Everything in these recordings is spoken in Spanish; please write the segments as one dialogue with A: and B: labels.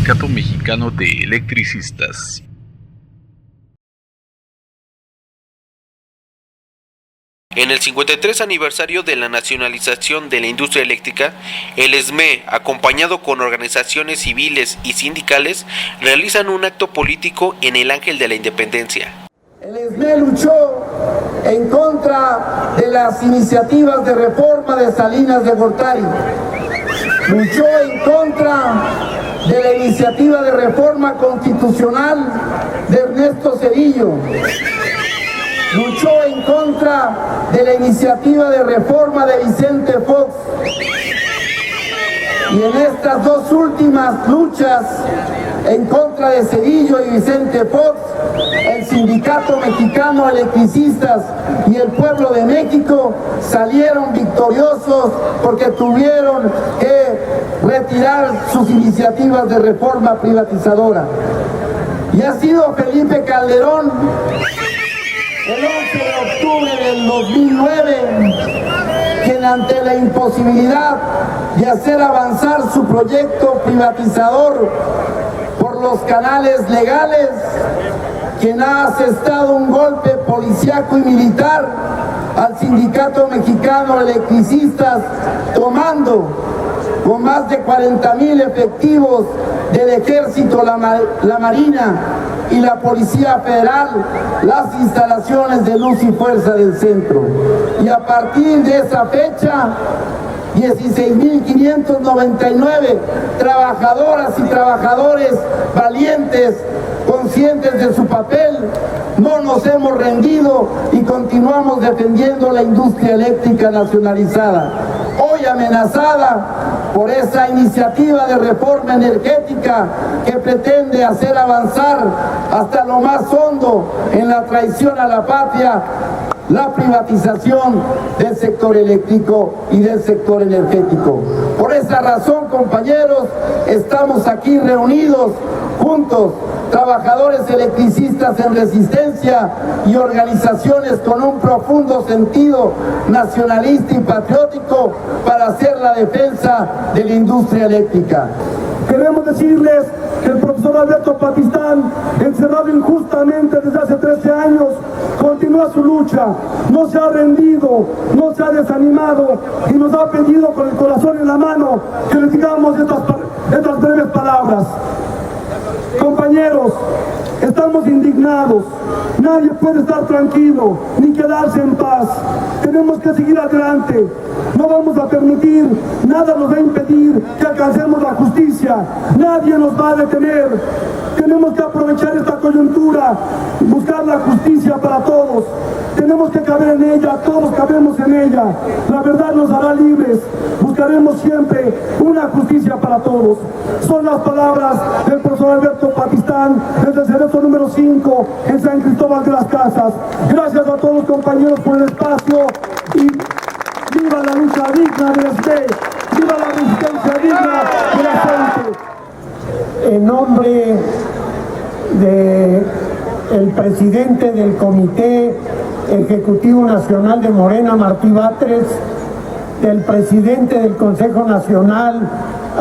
A: Sindicato Mexicano de Electricistas.
B: En el 53 aniversario de la nacionalización de la industria eléctrica, el SME, acompañado con organizaciones civiles y sindicales, realizan un acto político en el Ángel de la Independencia.
C: El SME luchó en contra de las iniciativas de reforma de Salinas de Gortari. Luchó en contra de la iniciativa de reforma constitucional de Ernesto Zedillo. Luchó en contra de la iniciativa de reforma de Vicente Fox. Y en estas dos últimas luchas en contra de Zedillo y Vicente Fox, el Sindicato Mexicano de Electricistas y el pueblo de México salieron victoriosos porque tuvieron que retirar sus iniciativas de reforma privatizadora. Y ha sido Felipe Calderón, el 11 de octubre del 2009, quien ante la imposibilidad de hacer avanzar su proyecto privatizador por los canales legales, quien ha asestado un golpe policíaco y militar al Sindicato Mexicano de Electricistas, tomando con más de 40,000 efectivos del Ejército, la Marina y la Policía Federal las instalaciones de Luz y Fuerza del centro. Y a partir de esa fecha, 16,599 trabajadoras y trabajadores valientes, conscientes de su papel, no nos hemos rendido y continuamos defendiendo la industria eléctrica nacionalizada, hoy amenazada por esa iniciativa de reforma energética que pretende hacer avanzar hasta lo más hondo en la traición a la patria, la privatización del sector eléctrico y del sector energético. Por esa razón, compañeros, estamos aquí reunidos juntos, trabajadores electricistas en resistencia y organizaciones con un profundo sentido nacionalista y patriótico para hacer la defensa de la industria eléctrica.
D: Queremos decirles que el profesor Alberto Patistán, encerrado injustamente desde hace 13 años, continúa su lucha, no se ha rendido, no se ha desanimado y nos ha pedido con el corazón en la mano que les digamos estas breves palabras. Compañeros, estamos indignados, nadie puede estar tranquilo ni quedarse en paz, tenemos que seguir adelante, no vamos a permitir, nada nos va a impedir que alcancemos la justicia, nadie nos va a detener, tenemos que aprovechar esta coyuntura, buscar la justicia para todos, tenemos que caber en ella, todos cabemos en ella, la verdad nos hará libres, buscaremos siempre una justicia para todos. Son las palabras del profesor Alberto Patistán desde el Cerezo número 5 en San Cristóbal de las Casas. Gracias a todos compañeros por el espacio y viva la lucha digna del SME, viva la resistencia digna de la gente.
E: En nombre del presidente del Comité Ejecutivo Nacional de Morena, Martí Batres, del presidente del Consejo Nacional,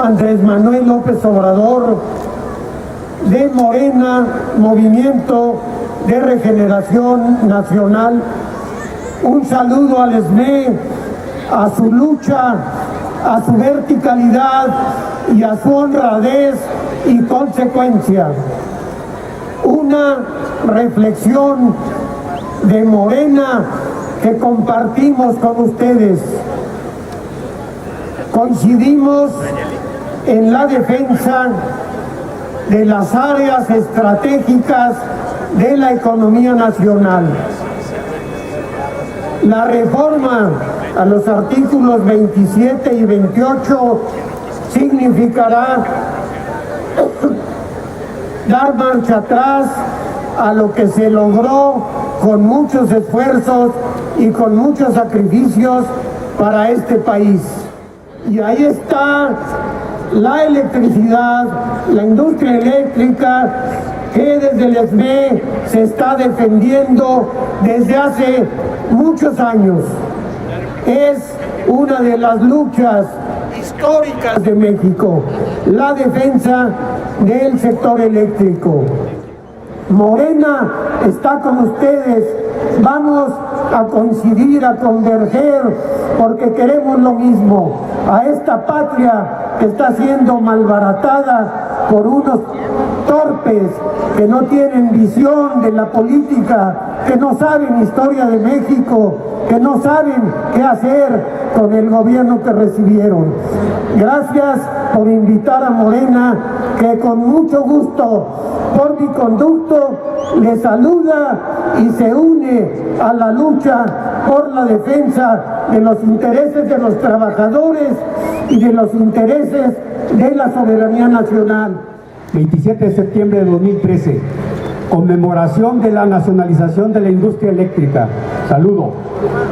E: Andrés Manuel López Obrador, de Morena, Movimiento de Regeneración Nacional, un saludo al SME, a su lucha, a su verticalidad y a su honradez y consecuencia. Una reflexión de Morena que compartimos con ustedes. Coincidimos en la defensa de las áreas estratégicas de la economía nacional. La reforma a los artículos 27 y 28 significará dar marcha atrás a lo que se logró con muchos esfuerzos y con muchos sacrificios para este país. Y ahí está la electricidad, la industria eléctrica, que desde el SME se está defendiendo desde hace muchos años. Es una de las luchas históricas de México. la defensa del sector eléctrico. Morena está con ustedes, vamos a coincidir, a converger, porque queremos lo mismo, a esta patria que está siendo malbaratada por unos torpes que no tienen visión de la política, que no saben historia de México, que no saben qué hacer con el gobierno que recibieron. Gracias por invitar a Morena, que con mucho gusto, por mi conducto, le saluda y se une a la lucha por la defensa de los intereses de los trabajadores y de los intereses de la soberanía nacional.
D: 27 de septiembre de 2013, conmemoración de la nacionalización de la industria eléctrica. Saludo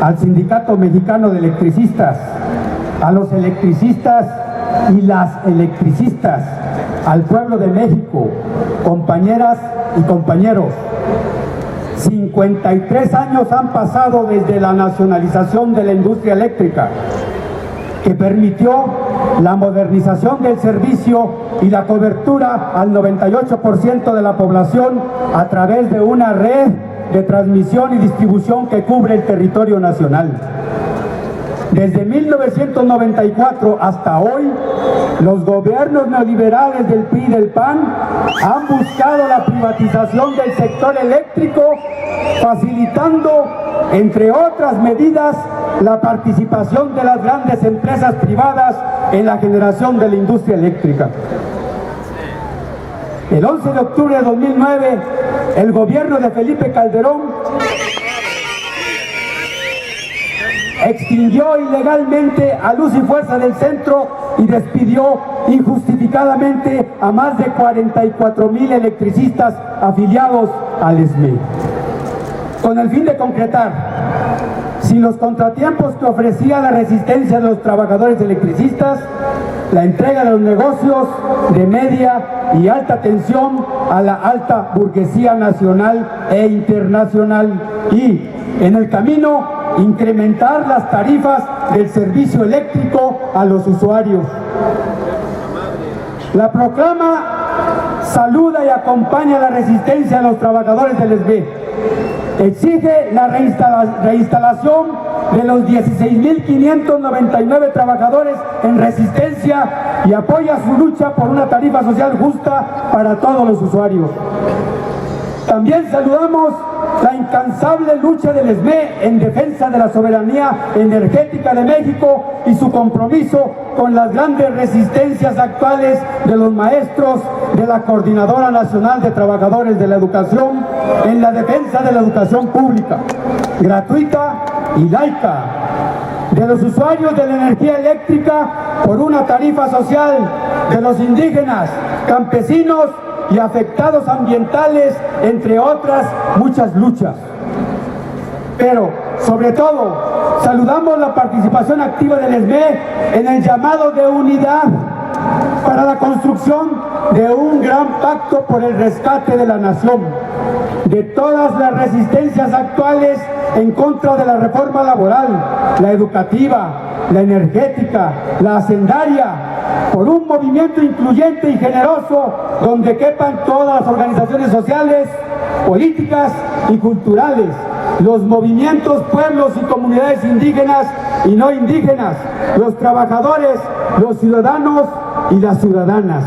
D: al Sindicato Mexicano de Electricistas, a los electricistas y las electricistas, al pueblo de México, compañeras y compañeros. 53 años han pasado desde la nacionalización de la industria eléctrica, que permitió la modernización del servicio y la cobertura al 98% de la población a través de una red de transmisión y distribución que cubre el territorio nacional. Desde 1994 hasta hoy, los gobiernos neoliberales del PRI y del PAN han buscado la privatización del sector eléctrico, facilitando, entre otras medidas, la participación de las grandes empresas privadas en la generación de la industria eléctrica. El 11 de octubre de 2009, el gobierno de Felipe Calderón extinguió ilegalmente a Luz y Fuerza del Centro y despidió injustificadamente a más de 44,000 electricistas afiliados al SME. Con el fin de concretar, sin los contratiempos que ofrecía la resistencia de los trabajadores electricistas, la entrega de los negocios de media y alta tensión a la alta burguesía nacional e internacional y, en el camino, incrementar las tarifas del servicio eléctrico a los usuarios. La proclama saluda y acompaña la resistencia de los trabajadores del SB. Exige la reinstalación de los 16,599 trabajadores en resistencia y apoya su lucha por una tarifa social justa para todos los usuarios. También saludamos la incansable lucha del SME en defensa de la soberanía energética de México y su compromiso con las grandes resistencias actuales de los maestros de la Coordinadora Nacional de Trabajadores de la Educación en la defensa de la educación pública, gratuita y laica, de los usuarios de la energía eléctrica por una tarifa social, de los indígenas, campesinos y afectados ambientales, entre otras muchas luchas. Pero, sobre todo, saludamos la participación activa del SME en el llamado de unidad para la construcción de un gran pacto por el rescate de la nación, de todas las resistencias actuales en contra de la reforma laboral, la educativa, la energética, la hacendaria, por un movimiento incluyente y generoso donde quepan todas las organizaciones sociales, políticas y culturales, los movimientos, pueblos y comunidades indígenas y no indígenas, los trabajadores, los ciudadanos y las ciudadanas.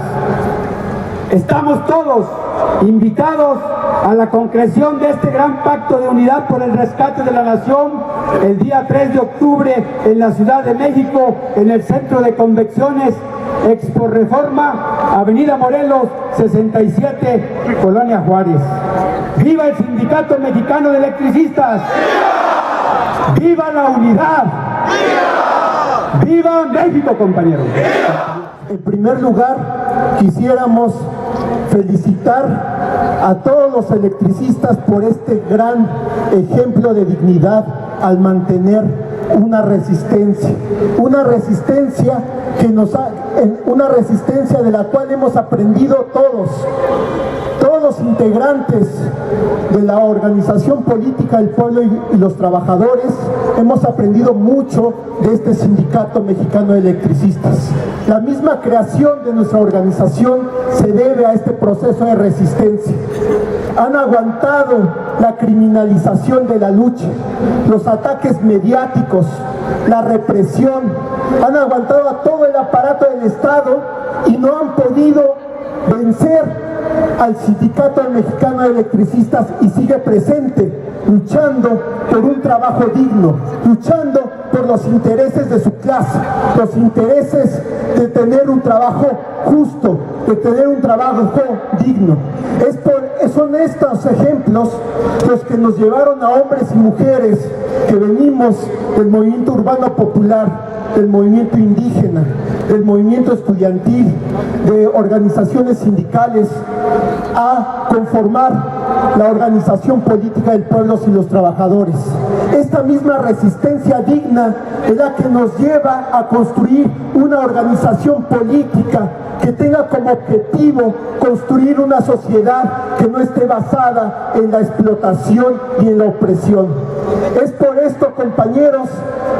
D: Estamos todos invitados a la concreción de este gran pacto de unidad por el rescate de la nación el día 3 de octubre en la Ciudad de México, en el Centro de Convenciones Expo Reforma, Avenida Morelos 67, Colonia Juárez. ¡Viva el Sindicato Mexicano de Electricistas! ¡Viva la unidad! ¡Viva México, compañeros!
C: En primer lugar, quisiéramos felicitar a todos los electricistas por este gran ejemplo de dignidad al mantener una resistencia una resistencia de la cual hemos aprendido todos
E: los integrantes de la organización política El Pueblo y los Trabajadores hemos aprendido mucho de este Sindicato Mexicano de Electricistas. La misma creación de nuestra organización se debe a este proceso de resistencia. Han aguantado la criminalización de la lucha, los ataques mediáticos, la represión, han aguantado a todo el aparato del Estado y no han podido vencer al Sindicato Mexicano de Electricistas, y sigue presente, luchando por un trabajo digno, luchando por los intereses de su clase, los intereses de tener un trabajo justo, de tener un trabajo digno. Son estos ejemplos los que nos llevaron a hombres y mujeres que venimos del movimiento urbano popular, del movimiento indígena, del movimiento estudiantil, de organizaciones sindicales, a conformar la organización política del Pueblo y los Trabajadores. Esta misma resistencia digna es la que nos lleva a construir una organización política que tenga como objetivo construir una sociedad que no esté basada en la explotación y en la opresión. Es por esto, compañeros,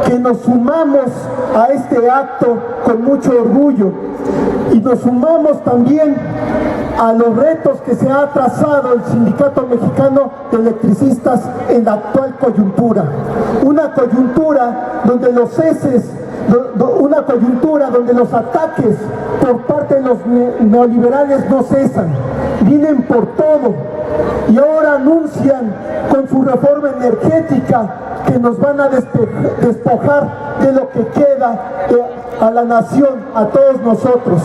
E: que nos sumamos a este acto con mucho orgullo y nos sumamos también a los retos que se ha trazado el Sindicato Mexicano de Electricistas en la actual coyuntura. Una coyuntura donde los ceses, una coyuntura donde los ataques por parte de los neoliberales no cesan, vienen por todo y ahora anuncian con su reforma energética que nos van a despojar de lo que queda a la nación, a todos nosotros.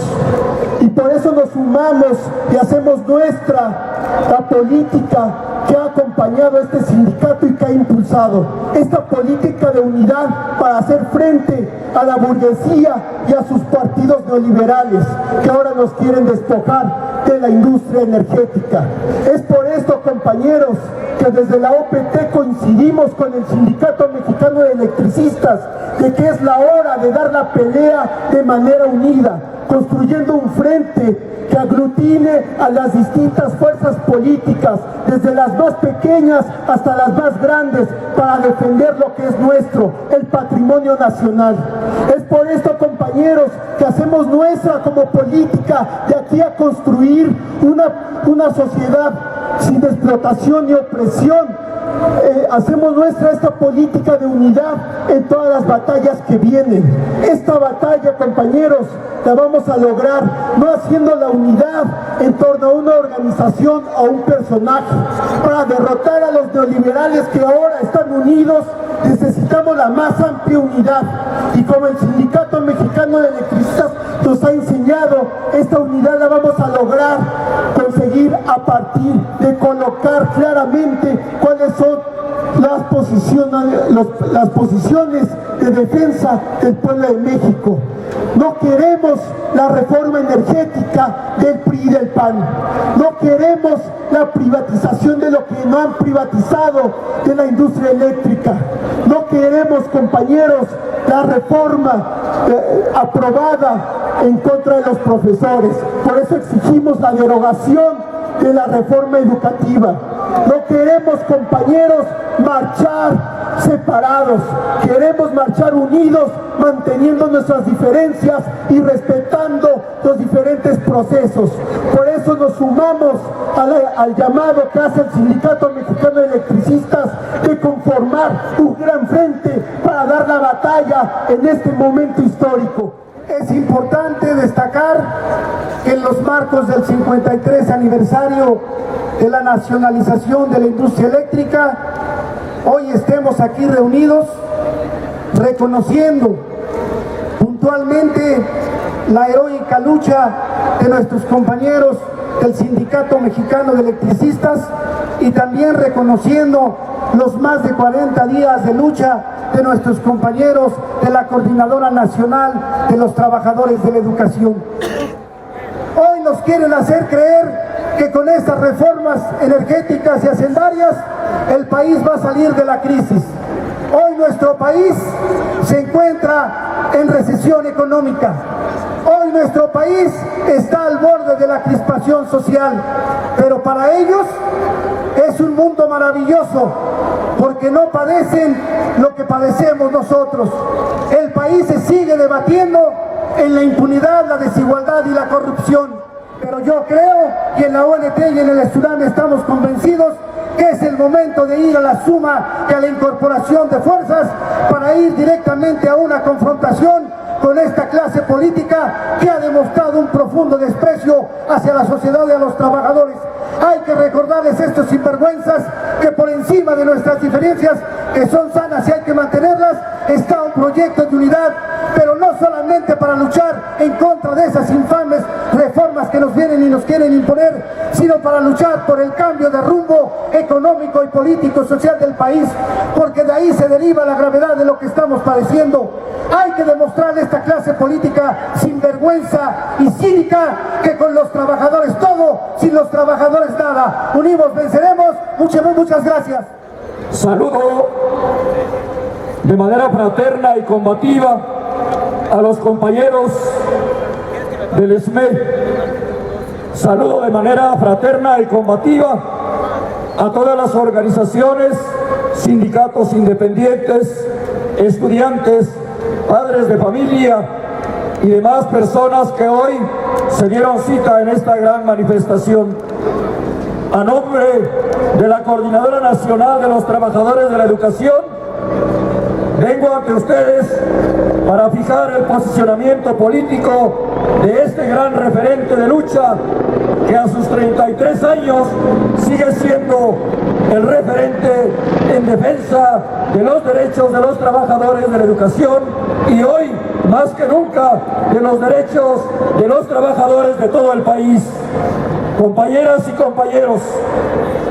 E: Y por eso nos sumamos y hacemos nuestra la política que ha acompañado a este sindicato y que ha impulsado esta política de unidad para hacer frente a la burguesía y a sus partidos neoliberales que ahora nos quieren despojar de la industria energética. Es por esto, compañeros, que desde la OPT coincidimos con el Sindicato Mexicano de Electricistas de que es la hora de dar la pelea de manera unida, construyendo un frente que aglutine a las distintas fuerzas políticas, desde las más pequeñas hasta las más grandes, para defender lo que es nuestro, el patrimonio nacional. Es por esto, compañeros, que hacemos nuestra como política de aquí a construir una sociedad sin explotación ni opresión. Hacemos nuestra esta política de unidad en todas las batallas que vienen. Esta batalla, compañeros, la vamos a lograr no haciendo la unidad en torno a una organización o un personaje. Para derrotar a los neoliberales que ahora están unidos, necesitamos la más amplia unidad. Y como el Sindicato Mexicano de Electricistas nos ha enseñado, esta unidad la vamos a lograr conseguir a partir de colocar claramente cuáles son las posiciones de defensa del pueblo de México. No queremos la reforma energética del PRI y del PAN. No queremos la privatización de lo que no han privatizado de la industria eléctrica. No queremos, compañeros, la reforma aprobada en contra de los profesores. Por eso exigimos la derogación de la reforma educativa. No queremos, compañeros, marchar separados, queremos marchar unidos, manteniendo nuestras diferencias y respetando los diferentes procesos. Por eso nos sumamos al llamado que hace el Sindicato Mexicano de Electricistas de conformar un gran frente para dar la batalla en este momento histórico.
D: Es importante destacar que en los marcos del 53 aniversario de la nacionalización de la industria eléctrica, hoy estemos aquí reunidos reconociendo puntualmente la heroica lucha de nuestros compañeros del Sindicato Mexicano de Electricistas y también reconociendo los más de 40 días de lucha de nuestros compañeros de la Coordinadora Nacional de los Trabajadores de la Educación. Hoy nos quieren hacer creer que con estas reformas energéticas y hacendarias el país va a salir de la crisis. Hoy nuestro país se encuentra en recesión económica. Hoy nuestro país
E: está al borde de la crispación social, pero para ellos es un mundo maravilloso, porque no padecen lo que padecemos nosotros. El país se sigue debatiendo en la impunidad, la desigualdad y la corrupción, pero yo creo que en la ONT y en el Estudiante estamos convencidos que es el momento de ir a la suma y a la incorporación de fuerzas para ir directamente a una confrontación con esta clase política que ha demostrado un profundo desprecio hacia la sociedad y a los trabajadores. Hay que recordarles a estos sinvergüenzas que por encima de nuestras diferencias, que son sanas y hay que mantenerlas, está un proyecto de unidad, pero no solamente para luchar en contra de esas infames reformas que nos vienen y nos quieren imponer, sino para luchar por el cambio de rumbo económico y político social del país, porque de ahí se deriva la gravedad de lo que estamos padeciendo. Hay que demostrar a esta clase política sinvergüenza y cínica que con los trabajadores todo, sin los trabajadores nada. Unidos venceremos. Muchas gracias.
D: Saludo de manera fraterna y combativa a los compañeros del SME. Saludo de manera fraterna y combativa a todas las organizaciones, sindicatos independientes, estudiantes, padres de familia y demás personas que hoy se dieron cita en esta gran manifestación. A nombre de la Coordinadora Nacional de los Trabajadores de la Educación, vengo ante ustedes para fijar el posicionamiento político de este gran referente de lucha que a sus 33 años sigue siendo el referente en defensa de los derechos de los trabajadores de la educación y hoy, más que nunca, de los derechos de los trabajadores de todo el país. Compañeras y compañeros,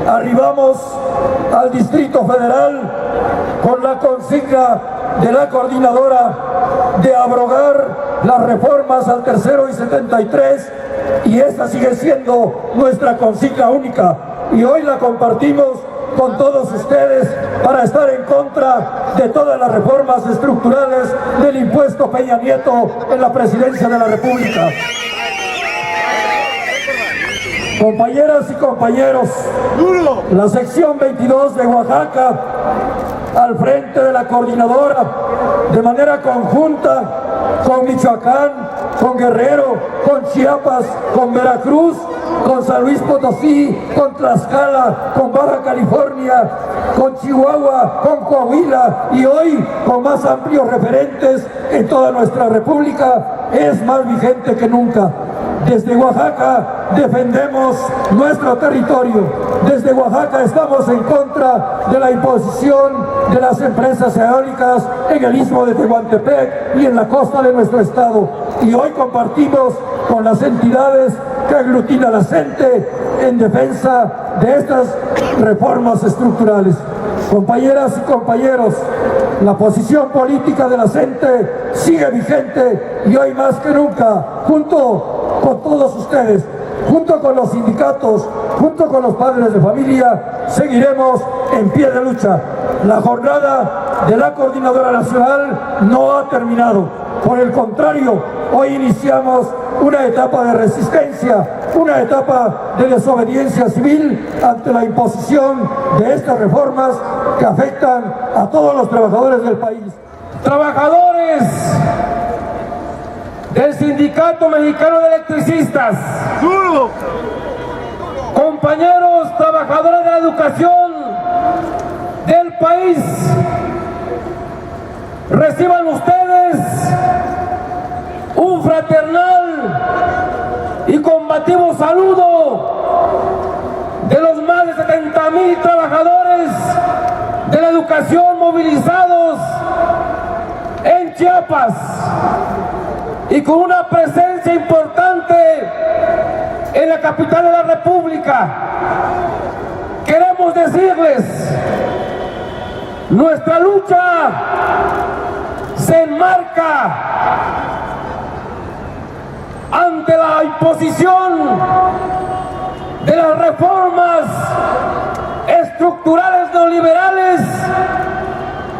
D: arribamos al Distrito Federal con la consigna de la coordinadora de abrogar las reformas al tercero y 73, y esta sigue siendo nuestra consigna única y hoy la compartimos con todos ustedes para estar en contra de todas las reformas estructurales del impuesto Peña Nieto en la presidencia de la República. Compañeras y compañeros, la sección 22 de Oaxaca, al frente de la coordinadora, de manera conjunta con Michoacán, con Guerrero, con Chiapas, con Veracruz, con San Luis Potosí, con Tlaxcala, con Baja California, con Chihuahua, con Coahuila y hoy con más amplios referentes en toda nuestra república, es más vigente que nunca. Desde Oaxaca defendemos nuestro territorio. Desde Oaxaca estamos en contra de la imposición de las empresas eólicas en el istmo de Tehuantepec y en la costa de nuestro estado. Y hoy compartimos con las entidades que aglutina la CENTE en defensa de estas reformas estructurales. Compañeras y compañeros, la posición política de la CENTE sigue vigente y hoy más que nunca, junto con todos ustedes, junto con los sindicatos, junto con los padres de familia, seguiremos en pie de lucha. La jornada de la Coordinadora Nacional no ha terminado. Por el contrario, hoy iniciamos una etapa de resistencia, una etapa de desobediencia civil ante la imposición de estas reformas que afectan a todos los trabajadores del país.
F: Trabajadores del Sindicato Mexicano de Electricistas, compañeros trabajadores de la educación del país, reciban ustedes un fraternal y combativo saludo de los más de 70,000 trabajadores de la educación movilizados en Chiapas y con una presencia importante en la capital de la República. Queremos decirles, nuestra lucha se enmarca ante la imposición de las reformas estructurales neoliberales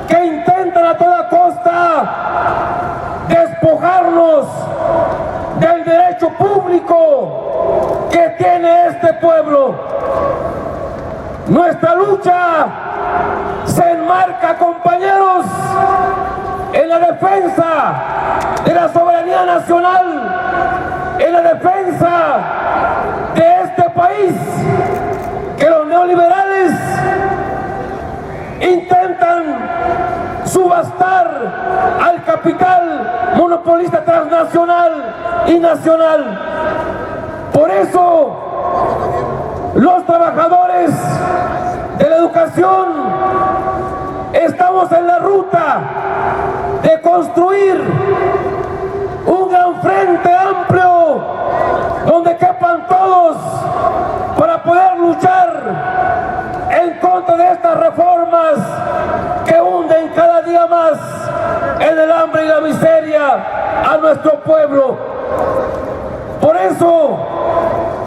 F: que intentan a toda costa despojarnos del derecho derecho público que tiene este pueblo. Nuestra lucha se enmarca, compañeros, en la defensa de la soberanía nacional, en la defensa de este país que los neoliberales intentan subastar al capital monopolista transnacional y nacional. Por eso, los trabajadores de la educación estamos en la ruta de construir un gran frente amplio donde quepan todos para poder luchar en contra de estas reformas que hunden cada día más en el hambre y la miseria a nuestro pueblo. Por eso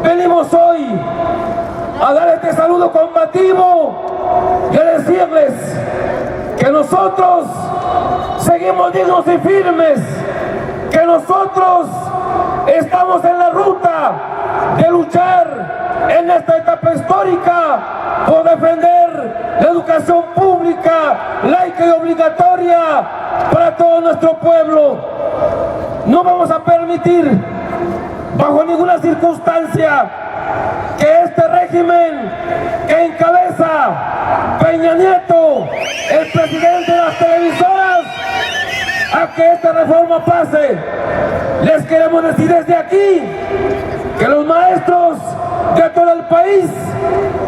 F: venimos hoy a dar este saludo combativo y a decirles que nosotros seguimos dignos y firmes, que nosotros estamos en la ruta de luchar en esta etapa histórica por defender la educación pública, laica y obligatoria para todo nuestro pueblo. No vamos a permitir bajo ninguna circunstancia que este régimen que encabeza Peña Nieto, el presidente de las televisoras, a que esta reforma pase. Les queremos decir desde aquí que los maestros de todo el país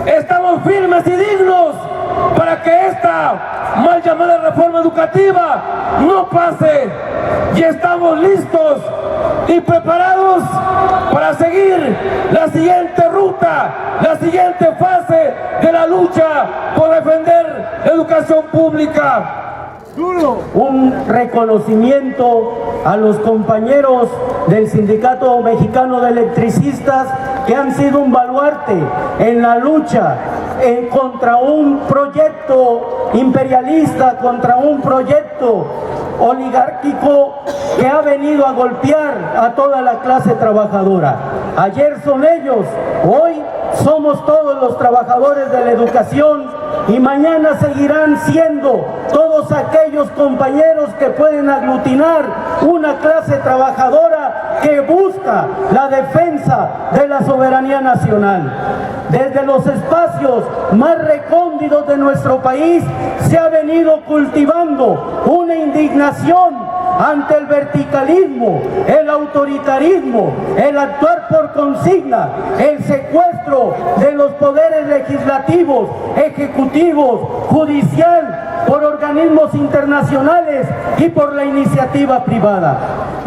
F: estamos firmes y dignos para que esta mal llamada reforma educativa no pase, y estamos listos y preparados para seguir la siguiente ruta, la siguiente fase de la lucha por defender la educación pública.
E: Un reconocimiento a los compañeros del Sindicato Mexicano de Electricistas que han sido un baluarte en la lucha contra un proyecto imperialista, contra un proyecto oligárquico que ha venido a golpear a toda la clase trabajadora. Ayer son ellos, hoy somos todos los trabajadores de la educación y mañana seguirán siendo todos aquellos compañeros que pueden aglutinar una clase trabajadora que busca la defensa de la soberanía nacional. Desde los espacios más recónditos de nuestro país se ha venido cultivando una indignación ante el verticalismo, el autoritarismo, el actuar por consigna, el secuestro de los poderes legislativos, ejecutivos, judicial, por organismos internacionales y por la iniciativa privada.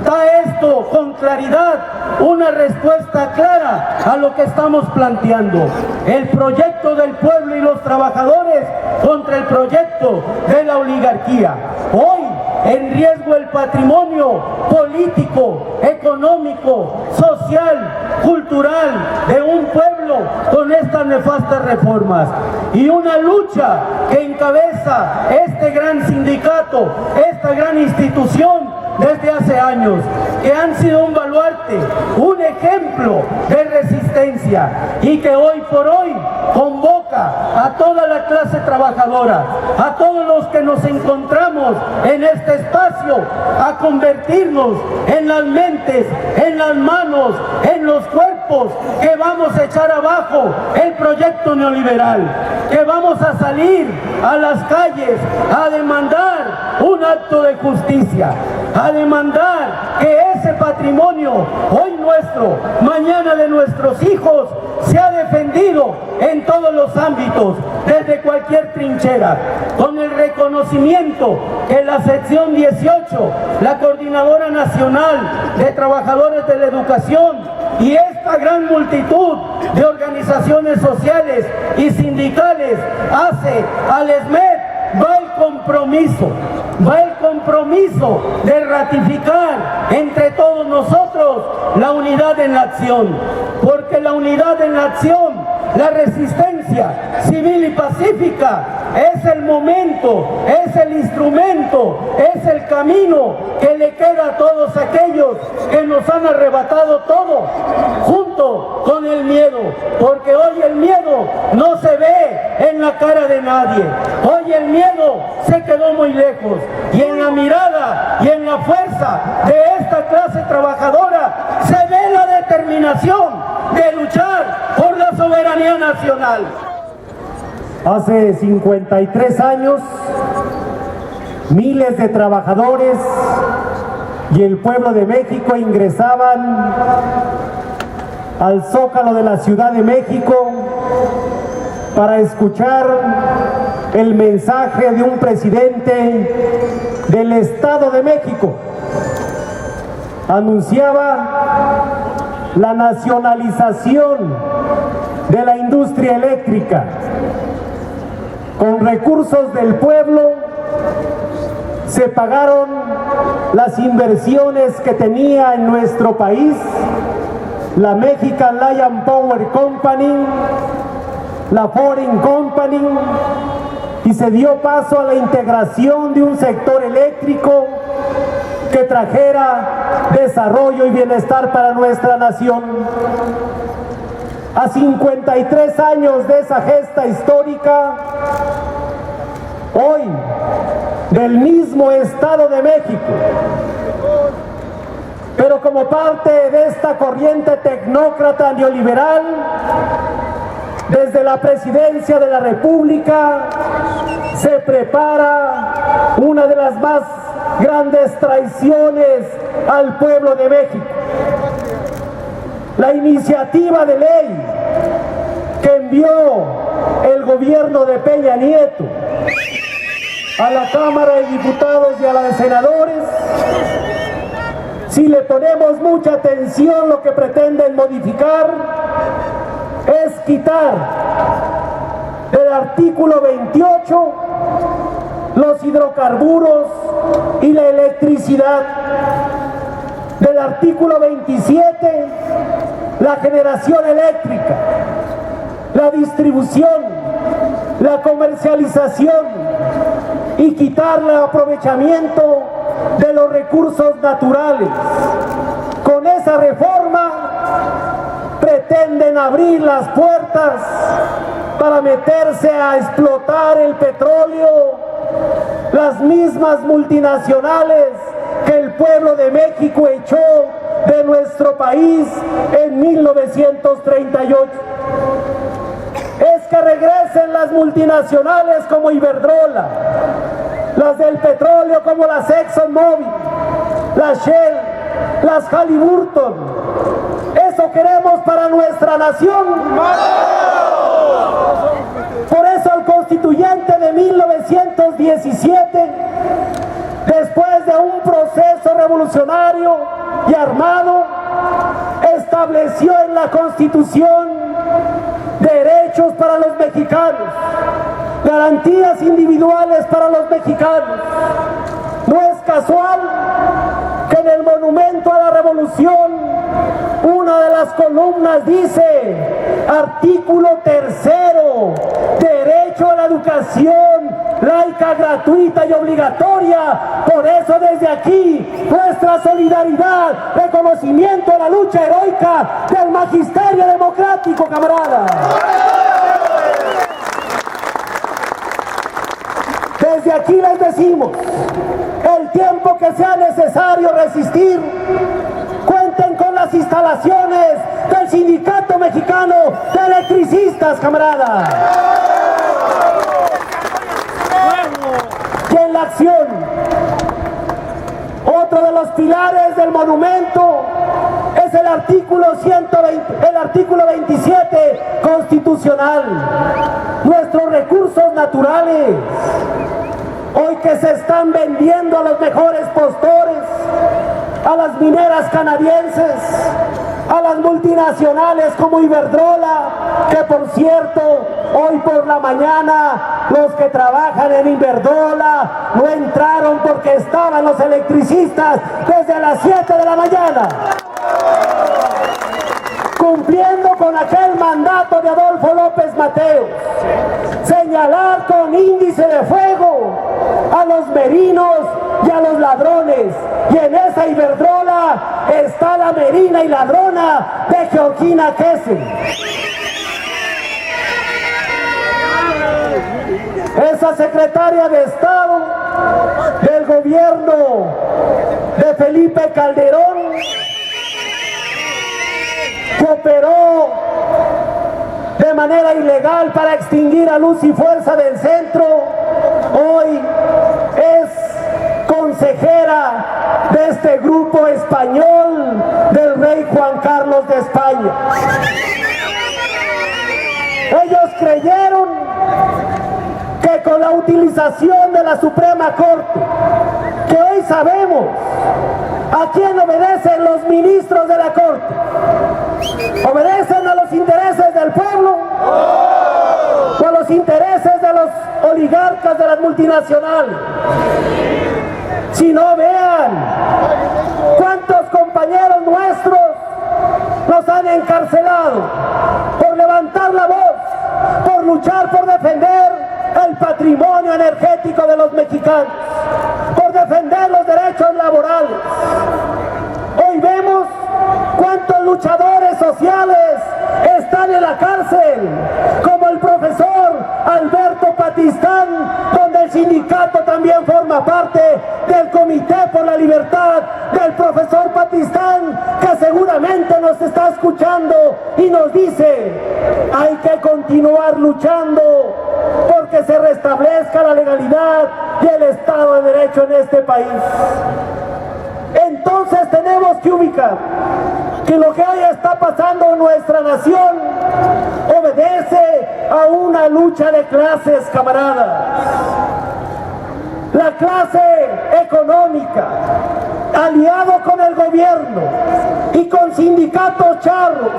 E: Da esto con claridad una respuesta clara a lo que estamos planteando: el proyecto del pueblo y los trabajadores contra el proyecto de la oligarquía. Hoy en riesgo el patrimonio político, económico, social, cultural de un pueblo con estas nefastas reformas, y una lucha que encabeza este gran sindicato, esta gran institución desde hace años, que han sido un baluarte, un ejemplo de resistencia, y que hoy por hoy convoca a toda la clase trabajadora, a todos los que nos encontramos en este espacio, a convertirnos en las mentes, en las manos, en los cuerpos, que vamos a echar abajo el proyecto neoliberal, que vamos a salir a las calles a demandar un acto de justicia, a demandar que ese patrimonio, hoy nuestro, mañana de nuestros hijos, sea defendido en todos los ámbitos, desde cualquier trinchera, con el reconocimiento que la sección 18, la Coordinadora Nacional de Trabajadores de la Educación, y esta gran multitud de organizaciones sociales y sindicales hace al SMED, va el compromiso de ratificar entre todos nosotros la unidad en la acción, porque la unidad en la acción, la resistencia civil y pacífica, es el momento, es el instrumento, es el camino que le queda a todos
D: todos aquellos que nos han arrebatado todo, junto con el miedo, porque hoy el miedo no se ve en la cara de nadie, hoy el miedo se quedó muy lejos, y en la mirada y en la fuerza de esta clase trabajadora se ve la determinación de luchar por la soberanía nacional.
E: Hace 53 años, miles de trabajadores y el pueblo de México ingresaban al Zócalo de la Ciudad de México para escuchar el mensaje de un presidente del Estado de México. Anunciaba la nacionalización de la industria eléctrica. Con recursos del pueblo se pagaron las inversiones que tenía en nuestro país la Mexican Lion Power Company, la Foreign Company, y se dio paso a la integración de un sector eléctrico que trajera desarrollo y bienestar para nuestra nación. A 53 años de esa gesta histórica, hoy, del mismo Estado de México, pero como parte de esta corriente tecnócrata neoliberal, desde la Presidencia de la República se prepara una de las más grandes traiciones al pueblo de México. La iniciativa de ley que envió el gobierno de Peña Nieto a la Cámara de Diputados y a la de Senadores, si le ponemos mucha atención, lo que pretenden modificar es quitar del artículo 28 los hidrocarburos y la electricidad, del artículo 27 la generación eléctrica, la distribución, la comercialización, y quitarle aprovechamiento de los recursos naturales. Con esa reforma pretenden abrir las puertas para meterse a explotar el petróleo, las mismas multinacionales que el pueblo de México echó de nuestro país en 1938. Es que regresen las multinacionales como Iberdrola, las del petróleo como las ExxonMobil, las Shell, las Halliburton. Eso queremos para nuestra nación. Por eso el constituyente de 1917, después de un proceso revolucionario y armado, estableció en la Constitución derechos para los mexicanos, garantías individuales para los mexicanos. No es casual que en el monumento a la revolución una de las columnas dice: artículo 3º, derecho a la educación laica, gratuita y obligatoria. Por eso desde aquí nuestra solidaridad, reconocimiento a la lucha heroica del magisterio democrático, camarada. Desde aquí les decimos, el tiempo que sea necesario resistir, cuenten con las instalaciones del Sindicato Mexicano de Electricistas, camarada. Y en la acción, otro de los pilares del monumento es el artículo 27 constitucional. Nuestros recursos naturales, hoy que se están vendiendo a los mejores postores, a las mineras canadienses, a las multinacionales como Iberdrola, que por cierto, hoy por la mañana los que trabajan en Iberdrola no entraron porque estaban los electricistas desde las 7 de la mañana, cumpliendo con aquel mandato de Adolfo López Mateos, señalar con índice de fuego
G: a los merinos y a los ladrones. Y en esa Iberdrola está la merina y ladrona de Georgina Kessel. Esa secretaria de Estado del gobierno de Felipe Calderón, que operó de manera ilegal para extinguir a Luz y Fuerza del Centro, hoy es consejera de este grupo español del rey Juan Carlos de España. Ellos creyeron que con la utilización de la Suprema Corte, que hoy sabemos a quién obedecen los ministros de la Corte, ¿obedecen a los intereses del pueblo o a los intereses de los oligarcas de las multinacionales? Si no, vean cuántos compañeros nuestros nos han encarcelado por levantar la voz, por luchar por defender el patrimonio energético de los mexicanos, por defender los derechos laborales. Hoy vemos cuántos luchadores sociales están en la cárcel, como el profesor Alberto Patistán, donde el sindicato también forma parte del Comité por la Libertad del profesor Patistán, que seguramente nos está escuchando y nos dice: hay que continuar luchando porque se restablezca la legalidad y el Estado de Derecho en este país. Entonces tenemos que ubicar que lo que hoy está pasando en nuestra nación obedece a una lucha de clases, camaradas. La clase económica, aliado con el gobierno y con sindicatos charros,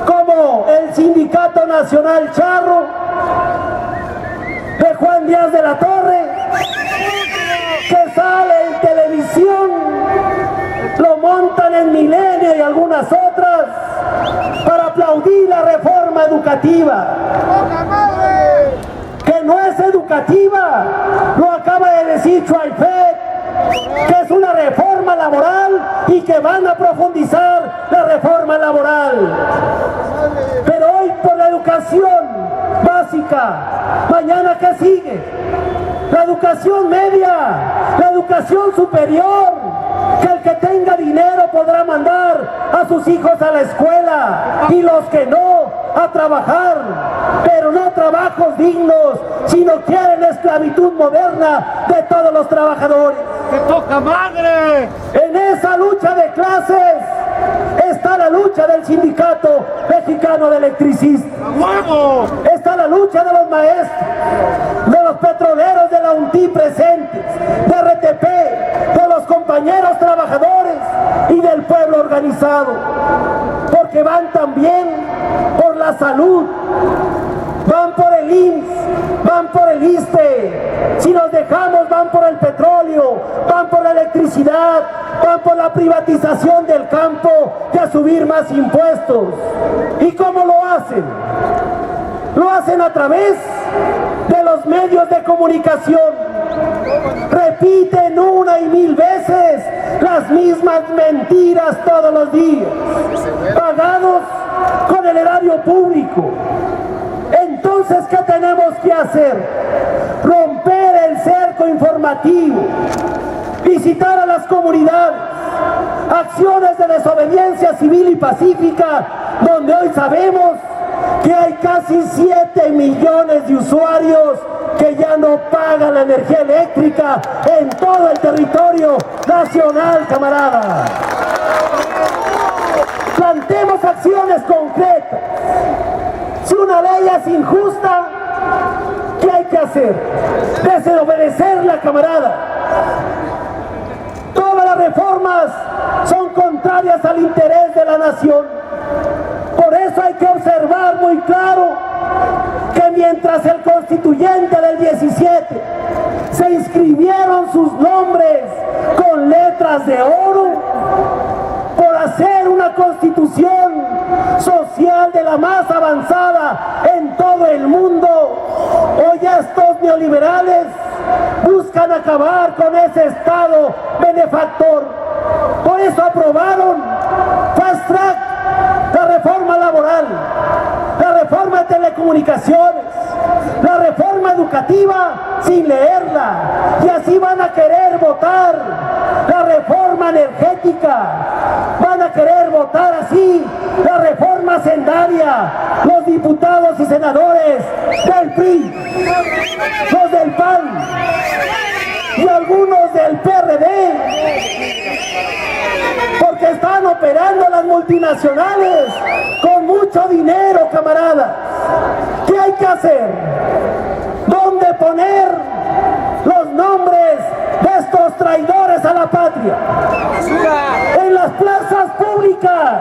G: como el Sindicato Nacional Charro de Juan Díaz de la Torre, que sale en televisión, lo montan en Milenio y algunas otras para aplaudir la reforma educativa, que no es educativa, lo acaba de decir Chuaifet, que es una reforma laboral y que van a profundizar la reforma laboral. Pero hoy por la educación básica, mañana ¿qué sigue? La educación media, la educación superior, que el que tenga dinero podrá mandar a sus hijos a la escuela y los que no a trabajar, pero no trabajos dignos, sino quieren esclavitud moderna de todos los trabajadores.
F: ¡Que toca madre!
G: En esa lucha de clases está la lucha del Sindicato Mexicano de Electricistas.
F: ¡Huevo!
G: Está la lucha de los maestros, de los petroleros de la UNTI presentes, de RTP, de los compañeros trabajadores y del pueblo organizado, porque van también por la salud, van por el IMSS, van por el ISSSTE, si nos dejamos van por el petróleo, van por la electricidad, van por la privatización del campo y a subir más impuestos. ¿Y cómo lo hacen? Lo hacen a través de los medios de comunicación. Repiten una y mil veces las mismas mentiras todos los días, pagados con el erario público. Entonces, ¿qué tenemos que hacer? Romper el cerco informativo, visitar a las comunidades, acciones de desobediencia civil y pacífica, donde hoy sabemos que hay casi 7 millones de usuarios que ya no pagan la energía eléctrica en todo el territorio nacional, camaradas. Plantemos acciones concretas. Si una ley es injusta, ¿qué hay que hacer? Desobedecerla, camarada. Todas las reformas son contrarias al interés de la nación. Por eso hay que observar muy claro que mientras el constituyente del 17 se inscribieron sus nombres con letras de oro por hacer una una constitución social de la más avanzada en todo el mundo. Hoy estos neoliberales buscan acabar con ese Estado benefactor. Por eso aprobaron Fast Track, la reforma laboral, la reforma de telecomunicaciones, la reforma educativa sin leerla, y así van a querer votar la reforma energética, van a querer votar así la reforma hacendaria, los diputados y senadores del PRI, los del PAN y algunos del PRD, porque están operando las multinacionales con mucho dinero, camaradas. ¿Qué hay que hacer? ¿Dónde poner los nombres de estos traidores a la patria? En las plazas públicas,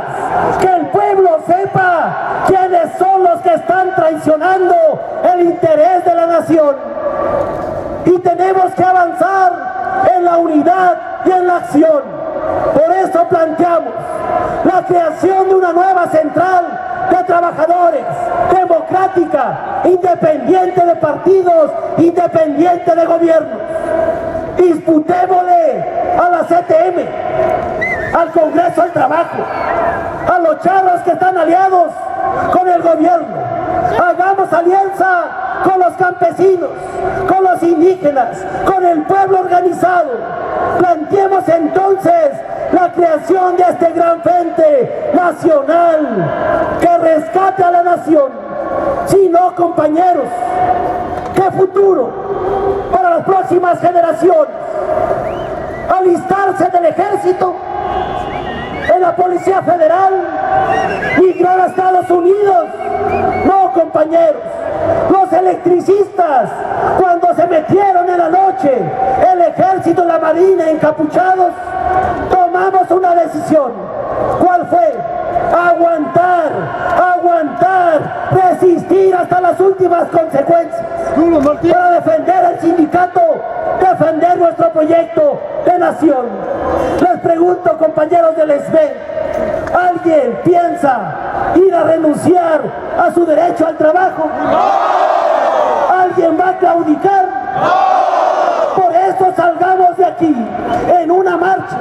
G: que el pueblo sepa quiénes son los que están traicionando el interés de la nación. Y tenemos que avanzar en la unidad y en la acción. Por eso planteamos la creación de una nueva central de trabajadores, democrática, independiente de partidos, independiente de gobiernos. Disputémosle a la CTM, al Congreso del Trabajo, a los charros que están aliados con el gobierno. Hagamos alianza con los campesinos, con los indígenas, con el pueblo organizado. Planteemos entonces la creación de este gran frente nacional que rescate a la nación. Si no, compañeros, ¿qué futuro para las próximas generaciones? Alistarse del ejército, en la Policía Federal, migrar a Estados Unidos. No, compañeros, los electricistas, cuando se metieron en la noche, el ejército y la marina encapuchados, tomamos una decisión. ¿Cuál fue? Aguantar, resistir hasta las últimas consecuencias para defender el sindicato, defender nuestro proyecto de nación. Les pregunto, compañeros del SB, ¿alguien piensa ir a renunciar a su derecho al trabajo? ¡No! ¿Alguien va a claudicar? ¡No! Por eso salgamos de aquí en una marcha,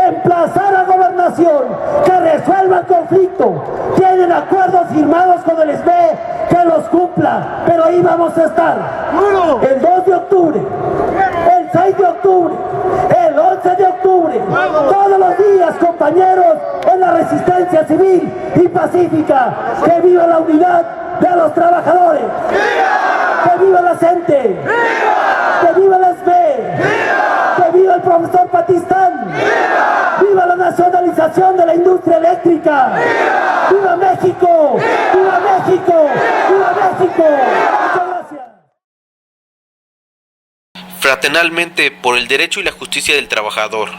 G: emplazar a Gobernación que resuelva el conflicto. Tienen acuerdos firmados con el SB, que los cumpla, pero ahí vamos a estar el 2 de octubre, el 6 de octubre, el 11 de octubre, todos los días, compañeros, en la resistencia civil y pacífica. ¡Que viva la unidad de los trabajadores! ¡Que viva la CENTE! ¡Que viva la SB! ¡Que viva el profesor Patistán! ¡Viva la nacionalización de la industria eléctrica! ¡Viva México! ¡Viva México! ¡Viva México! Muchas gracias.
B: Fraternalmente por el derecho y la justicia del trabajador.